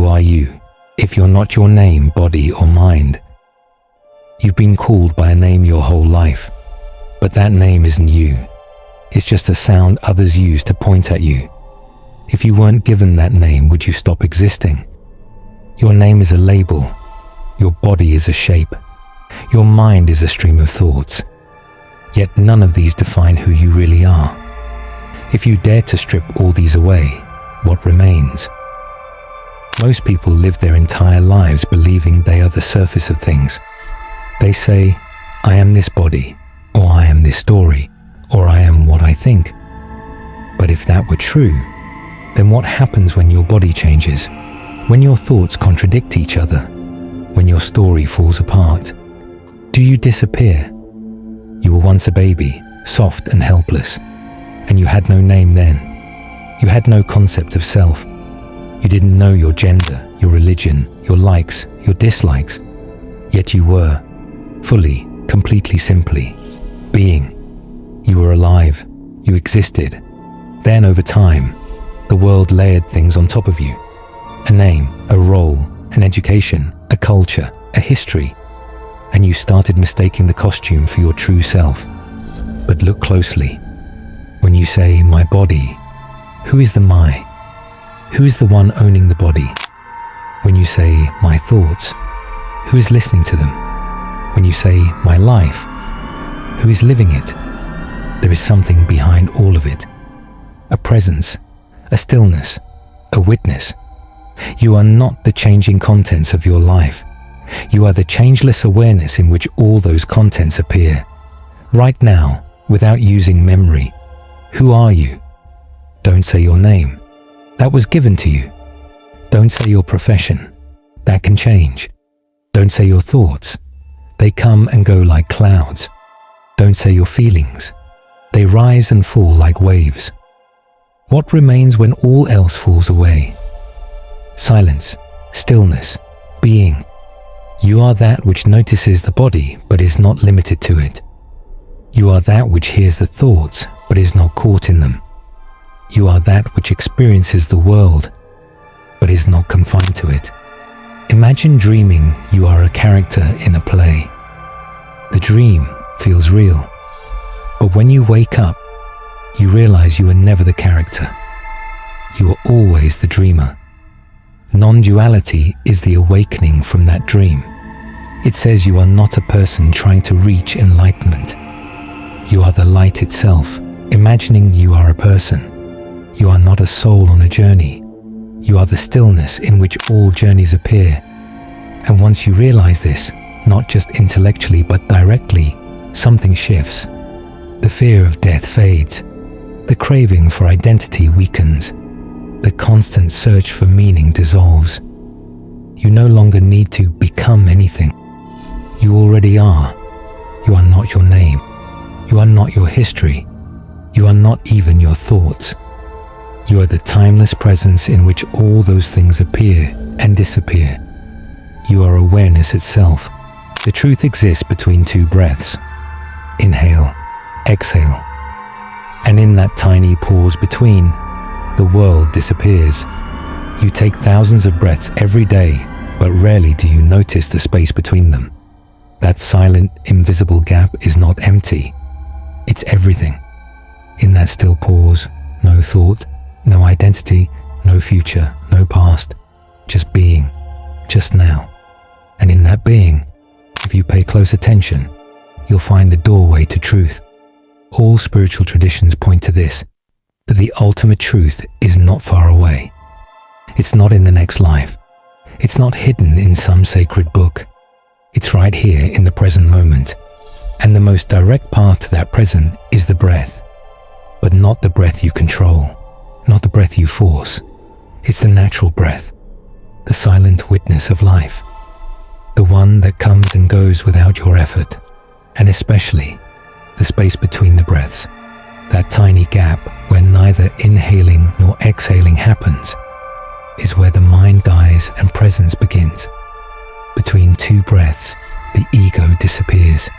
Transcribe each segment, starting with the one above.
are you if you're not your name, body, or mind? You've been called by a name your whole life, but that name isn't you. It's just a sound others use to point at you. If you weren't given that name, would you stop existing? Your name is a label. Your body is a shape. Your mind is a stream of thoughts. Yet none of these define who you really are. If you dare to strip all these away, what remains? Most people live their entire lives believing they are the surface of things. They say, I am this body, or I am this story, or I am what I think. But if that were true, then what happens when your body changes? When your thoughts contradict each other? When your story falls apart? Do you disappear? You were once a baby, soft and helpless, and you had no name then. You had no concept of self. You didn't know your gender, your religion, your likes, your dislikes. Yet you were, fully, completely, simply, being. You were alive. You existed. Then over time, the world layered things on top of you. A name, a role, an education, a culture, a history. And you started mistaking the costume for your true self. But look closely. When you say, my body, who is the my? Who is the one owning the body? When you say, my thoughts, who is listening to them? When you say, my life, who is living it? There is something behind all of it. A presence, a stillness, a witness. You are not the changing contents of your life. You are the changeless awareness in which all those contents appear. Right now, without using memory. Who are you? Don't say your name. That was given to you. Don't say your profession. That can change. Don't say your thoughts. They come and go like clouds. Don't say your feelings. They rise and fall like waves. What remains when all else falls away? Silence, stillness, being. You are that which notices the body but is not limited to it. You are that which hears the thoughts but is not caught in them. You are that which experiences the world but is not confined to it. Imagine dreaming you are a character in a play. The dream feels real, but when you wake up, you realize you are never the character. You are always the dreamer. Non-duality is the awakening from that dream. It says you are not a person trying to reach enlightenment. You are the light itself, imagining you are a person. You are not a soul on a journey. You are the stillness in which all journeys appear. And once you realize this, not just intellectually but directly, something shifts. The fear of death fades. The craving for identity weakens. The constant search for meaning dissolves. You no longer need to become anything. You already are. You are not your name. You are not your history. You are not even your thoughts. You are the timeless presence in which all those things appear and disappear. You are awareness itself. The truth exists between two breaths. Inhale, exhale. And in that tiny pause between, the world disappears. You take thousands of breaths every day, but rarely do you notice the space between them. That silent, invisible gap is not empty. It's everything. In that still pause, no thought, no identity, no future, no past, just being, just now. And in that being, if you pay close attention, you'll find the doorway to truth. All spiritual traditions point to this, that the ultimate truth is not far away. It's not in the next life. It's not hidden in some sacred book. It's right here in the present moment. And the most direct path to that present is the breath. But not the breath you control, not the breath you force. It's the natural breath, the silent witness of life, the one that comes and goes without your effort, and especially the space between the breaths, that tiny gap where neither inhaling nor exhaling happens, is where the mind dies and presence begins. Between two breaths, the ego disappears.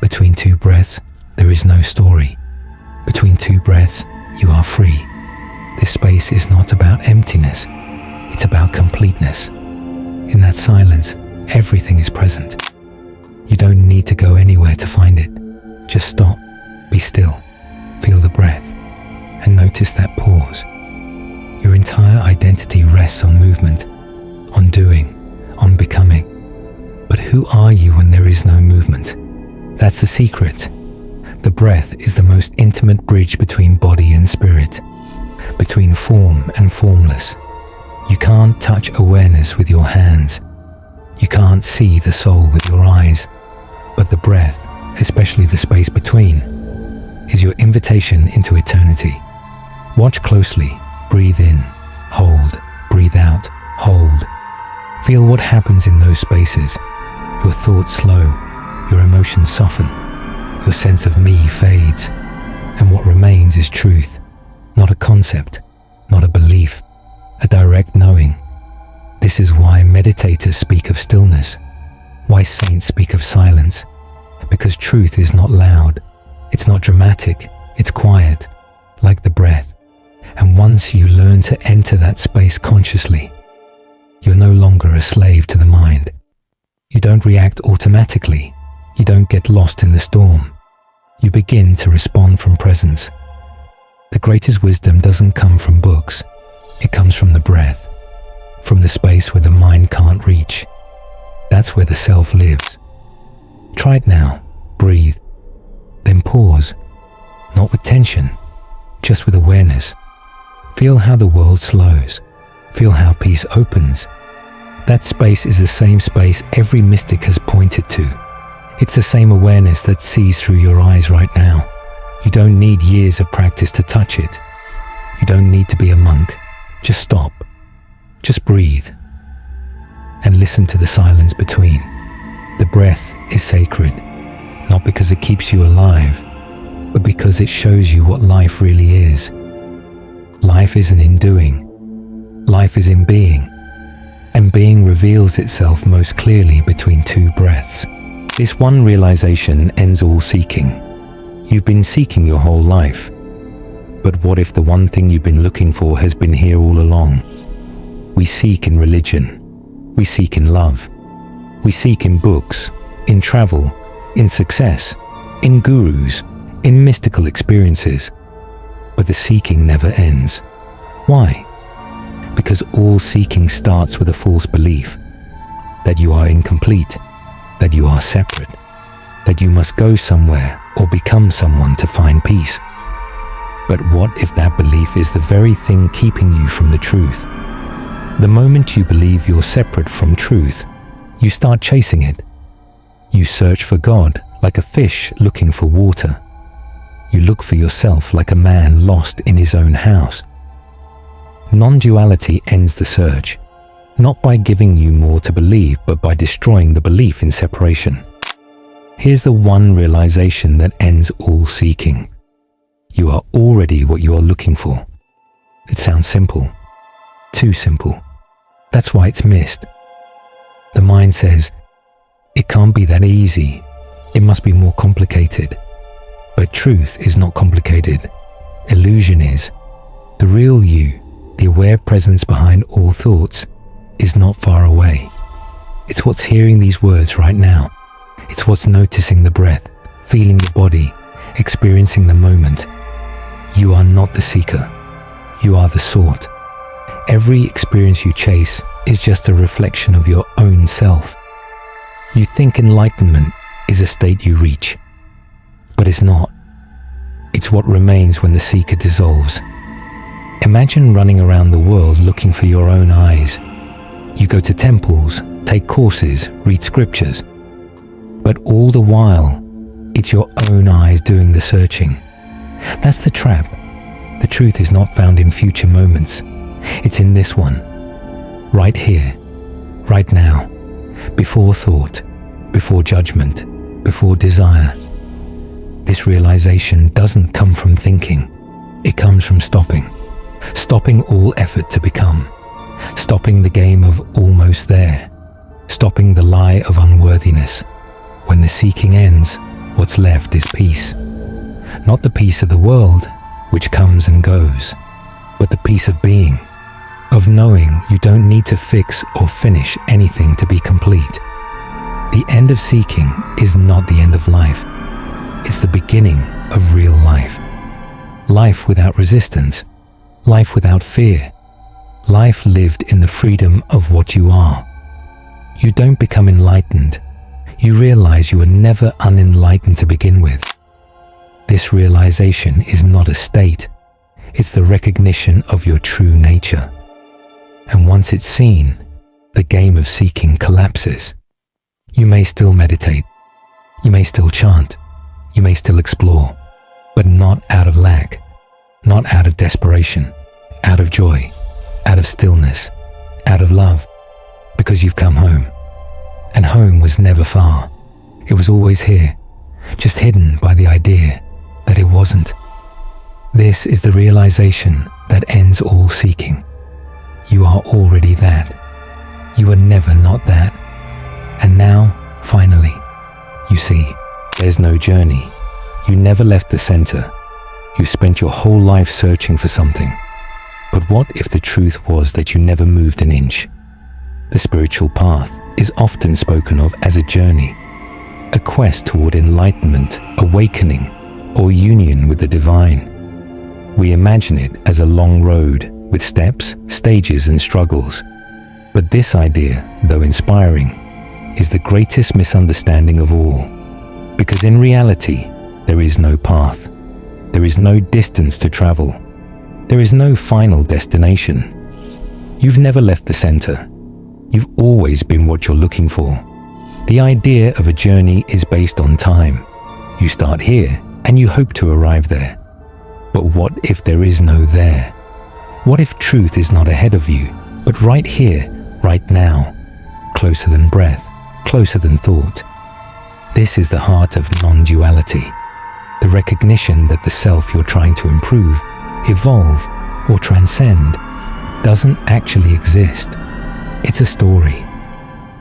Between two breaths, there is no story. Between two breaths, you are free. This space is not about emptiness. It's It's about completeness. In that silence, everything is present. You don't need to go anywhere to find it. Just stop, be still, feel the breath, and notice that pause. Your entire identity rests on movement, on doing, on becoming. But who are you when there is no movement? That's the secret. The breath is the most intimate bridge between body and spirit, between form and formless. You can't touch awareness with your hands. You can't see the soul with your eyes. But the breath, especially the space between, is your invitation into eternity. Watch closely. Breathe in, hold, breathe out, hold. Feel what happens in those spaces. Your thoughts slow, your emotions soften, your sense of me fades, and what remains is truth, not a concept, not a belief, a direct knowing. This is why meditators speak of stillness, why saints speak of silence, because truth is not loud, it's not dramatic, it's quiet, like the breath. And once you learn to enter that space consciously, you're no longer a slave to the mind. You don't react automatically. You don't get lost in the storm. You begin to respond from presence. The greatest wisdom doesn't come from books. It comes from the breath, from the space where the mind can't reach. That's where the self lives. Try it now. Breathe. Then pause. Not with tension, just with awareness. Feel how the world slows. Feel how peace opens. That space is the same space every mystic has pointed to. It's the same awareness that sees through your eyes right now. You don't need years of practice to touch it. You don't need to be a monk. Just stop. Just breathe. And listen to the silence between. The breath is sacred, not because it keeps you alive, but because it shows you what life really is. Life isn't in doing. Life is in being. And being reveals itself most clearly between two breaths. This one realization ends all seeking. You've been seeking your whole life. But what if the one thing you've been looking for has been here all along? We seek in religion. We seek in love. We seek in books, in travel, in success, in gurus, in mystical experiences. But the seeking never ends. Why? Because all seeking starts with a false belief that you are incomplete, that you are separate, that you must go somewhere or become someone to find peace. But what if that belief is the very thing keeping you from the truth? The moment you believe you're separate from truth, you start chasing it. You search for God like a fish looking for water. You look for yourself like a man lost in his own house. Non-duality ends the search, not by giving you more to believe, but by destroying the belief in separation. Here's the one realization that ends all seeking. You are already what you are looking for. It sounds simple. Too simple. That's why it's missed. The mind says, it can't be that easy. It must be more complicated. But truth is not complicated. Illusion is. The real you, the aware presence behind all thoughts, is not far away. It's what's hearing these words right now. It's what's noticing the breath, feeling the body, experiencing the moment. You are not the seeker. You are the sought. Every experience you chase is just a reflection of your own self. You think enlightenment is a state you reach, but it's not. It's what remains when the seeker dissolves. Imagine running around the world looking for your own eyes. You go to temples, take courses, read scriptures. But all the while, it's your own eyes doing the searching. That's the trap. The truth is not found in future moments. It's in this one. Right here, right now, before thought, before judgment, before desire. This realization doesn't come from thinking. It comes from stopping. Stopping all effort to become. Stopping the game of almost there. Stopping the lie of unworthiness. When the seeking ends, what's left is peace. Not the peace of the world, which comes and goes, but the peace of being. of knowing you don't need to fix or finish anything to be complete. The end of seeking is not the end of life. It's the beginning of real life. Life without resistance, life without fear, life lived in the freedom of what you are. You don't become enlightened. You realize you were never unenlightened to begin with. This realization is not a state. It's the recognition of your true nature. And once it's seen, the game of seeking collapses. You may still meditate. You may still chant. You may still explore, but not out of lack, not out of desperation, out of joy, out of stillness, out of love, because you've come home. And home was never far. It was always here, just hidden by the idea that it wasn't. This is the realization that ends all seeking. You are already that. You were never not that. And now, finally, you see, there's no journey. You never left the center. You spent your whole life searching for something. But what if the truth was that you never moved an inch? The spiritual path is often spoken of as a journey, a quest toward enlightenment, awakening, or union with the divine. We imagine it as a long road with steps, stages, and struggles. But this idea, though inspiring, is the greatest misunderstanding of all. Because in reality, there is no path. There is no distance to travel. There is no final destination. You've never left the center. You've always been what you're looking for. The idea of a journey is based on time. You start here and you hope to arrive there. But what if there is no there? What if truth is not ahead of you, but right here, right now, closer than breath, closer than thought? This is the heart of non-duality, the recognition that the self you're trying to improve, evolve, or transcend doesn't actually exist. It's a story,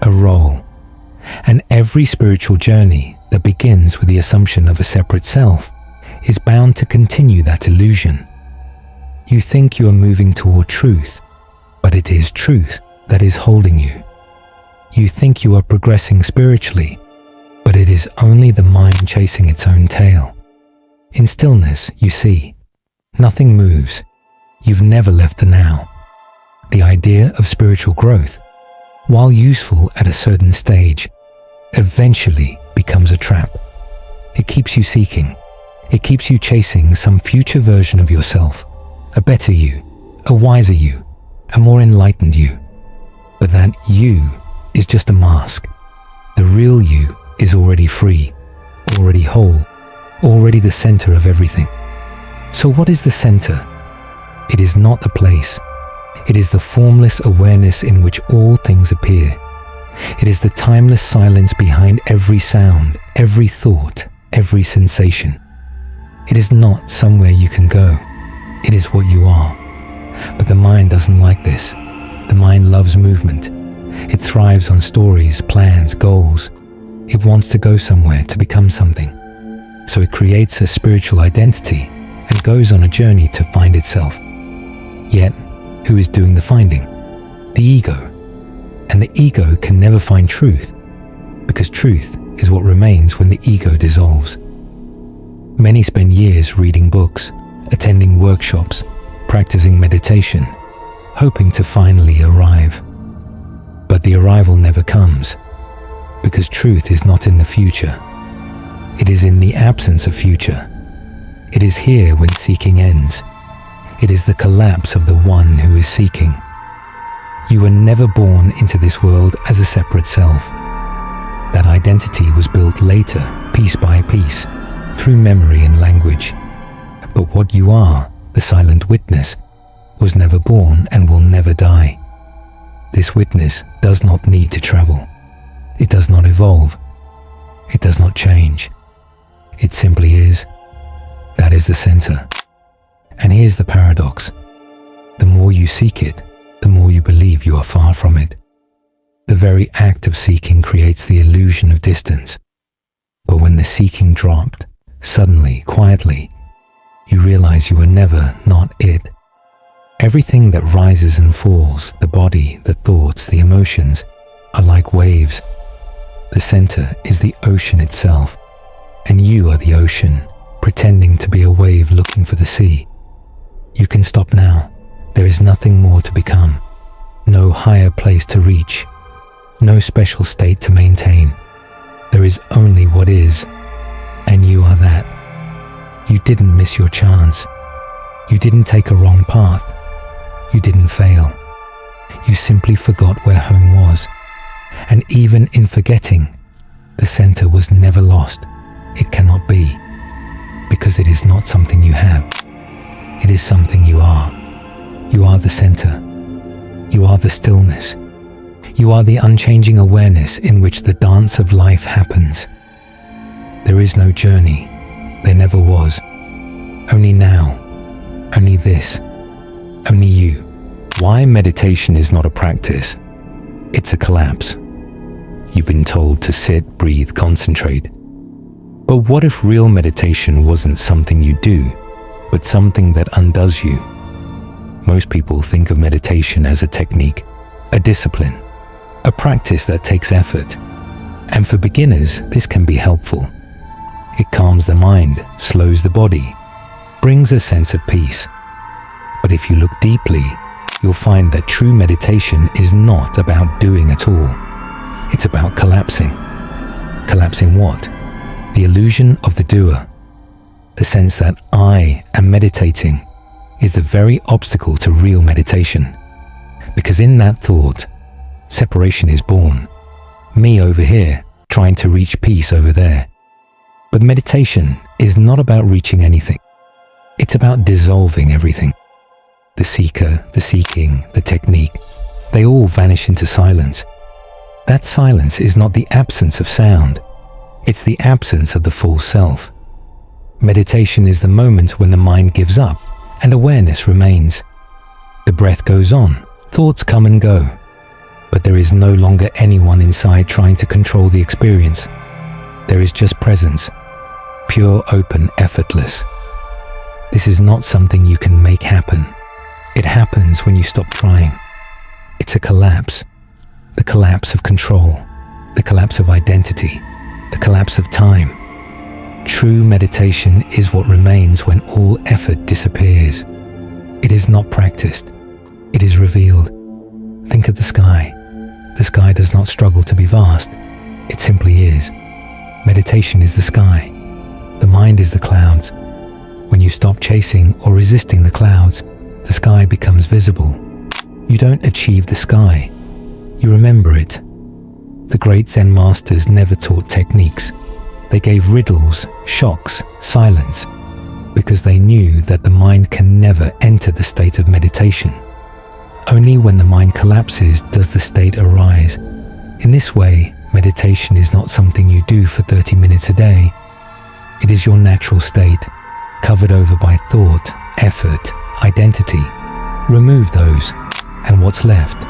a role, and every spiritual journey that begins with the assumption of a separate self is bound to continue that illusion. You think you are moving toward truth, but it is truth that is holding you. You think you are progressing spiritually, but it is only the mind chasing its own tail. In stillness, you see, nothing moves. You've never left the now. The idea of spiritual growth, while useful at a certain stage, eventually becomes a trap. It keeps you seeking. It keeps you chasing some future version of yourself, a better you, a wiser you, a more enlightened you. But that you is just a mask. The real you is already free, already whole, already the center of everything. So what is the center? It is not the place. It is the formless awareness in which all things appear. It is the timeless silence behind every sound, every thought, every sensation. It is not somewhere you can go. It is what you are. But the mind doesn't like this. The mind loves movement. It thrives on stories, plans, goals. It wants to go somewhere, to become something. So it creates a spiritual identity and goes on a journey to find itself. Yet, who is doing the finding? The ego. And the ego can never find truth, because truth is what remains when the ego dissolves. Many spend years reading books, attending workshops, practicing meditation, hoping to finally arrive. But the arrival never comes, because truth is not in the future. It is in the absence of future. It is here when seeking ends. It is the collapse of the one who is seeking. You were never born into this world as a separate self. That identity was built later, piece by piece, through memory and language. But what you are, the silent witness, was never born and will never die. This witness does not need to travel. It does not evolve. It does not change. It simply is. That is the center. And here's the paradox. The more you seek it, the more you believe you are far from it. The very act of seeking creates the illusion of distance. But when the seeking dropped, suddenly, quietly, you realize you were never not it. Everything that rises and falls, the body, the thoughts, the emotions, are like waves. The center is the ocean itself, and you are the ocean, pretending to be a wave looking for the sea. You can stop now. There is nothing more to become, no higher place to reach, no special state to maintain. There is only what is, and you are that. You didn't miss your chance. You didn't take a wrong path. You didn't fail. You simply forgot where home was. And even in forgetting, the center was never lost. It cannot be, because it is not something you have. It is something you are. You are the center. You are the stillness. You are the unchanging awareness in which the dance of life happens. There is no journey. There never was. Only now. Only this. Only you. Why meditation is not a practice? It's a collapse. You've been told to sit, breathe, concentrate. But what if real meditation wasn't something you do, but something that undoes you? Most people think of meditation as a technique, a discipline, a practice that takes effort. And for beginners, this can be helpful. It calms the mind, slows the body, brings a sense of peace. But if you look deeply, you'll find that true meditation is not about doing at all. It's about collapsing. Collapsing what? The illusion of the doer. The sense that I am meditating is the very obstacle to real meditation. Because in that thought, separation is born. Me over here, trying to reach peace over there. But meditation is not about reaching anything. It's about dissolving everything. The seeker, the seeking, the technique, they all vanish into silence. That silence is not the absence of sound. It's the absence of the full self. Meditation is the moment when the mind gives up and awareness remains. The breath goes on, thoughts come and go, but there is no longer anyone inside trying to control the experience. There is just presence, pure, open, effortless. This is not something you can make happen. It happens when you stop trying. It's a collapse. The collapse of control, the collapse of identity, the collapse of time. True meditation is what remains when all effort disappears. It is not practiced. It is revealed. Think of the sky. The sky does not struggle to be vast. It simply is. Meditation is the sky. The mind is the clouds. When you stop chasing or resisting the clouds, the sky becomes visible. You don't achieve the sky. You remember it. The great Zen masters never taught techniques. They gave riddles, shocks, silence, because they knew that the mind can never enter the state of meditation. Only when the mind collapses does the state arise. In this way, meditation is not something you do for 30 minutes a day. It is your natural state, covered over by thought, effort, identity. Remove those, and what's left?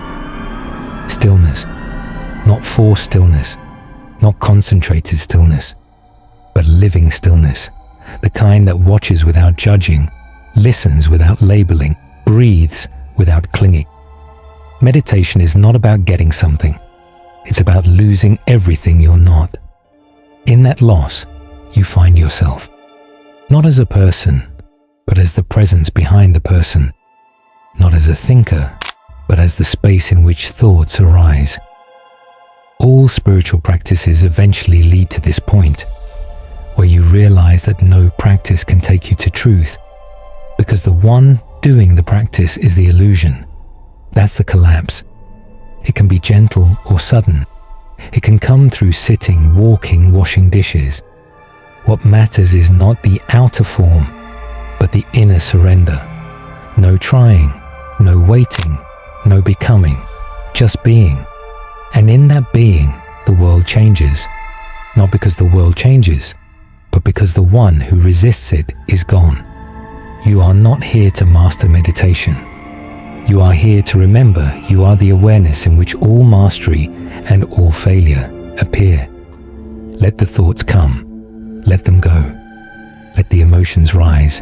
Stillness. Not forced stillness, not concentrated stillness, but living stillness, the kind that watches without judging, listens without labeling, breathes without clinging. Meditation is not about getting something. It's about losing everything you're not. In that loss, you find yourself, not as a person, but as the presence behind the person, not as a thinker, but as the space in which thoughts arise. All spiritual practices eventually lead to this point, where you realize that no practice can take you to truth, because the one doing the practice is the illusion. That's the collapse. It can be gentle or sudden. It can come through sitting, walking, washing dishes. What matters is not the outer form, but the inner surrender. No trying, no waiting, no becoming, just being. And in that being, the world changes. Not because the world changes, but because the one who resists it is gone. You are not here to master meditation. You are here to remember you are the awareness in which all mastery and all failure appear. Let the thoughts come. Let them go. Let the emotions rise.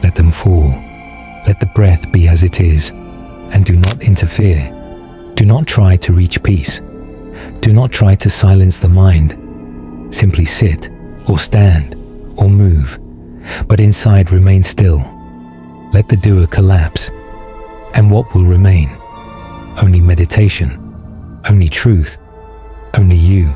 Let them fall. Let the breath be as it is, and do not interfere. Do not try to reach peace. Do not try to silence the mind. Simply sit, or stand, or move, but inside remain still. Let the doer collapse, and what will remain? Only meditation, only truth, only you.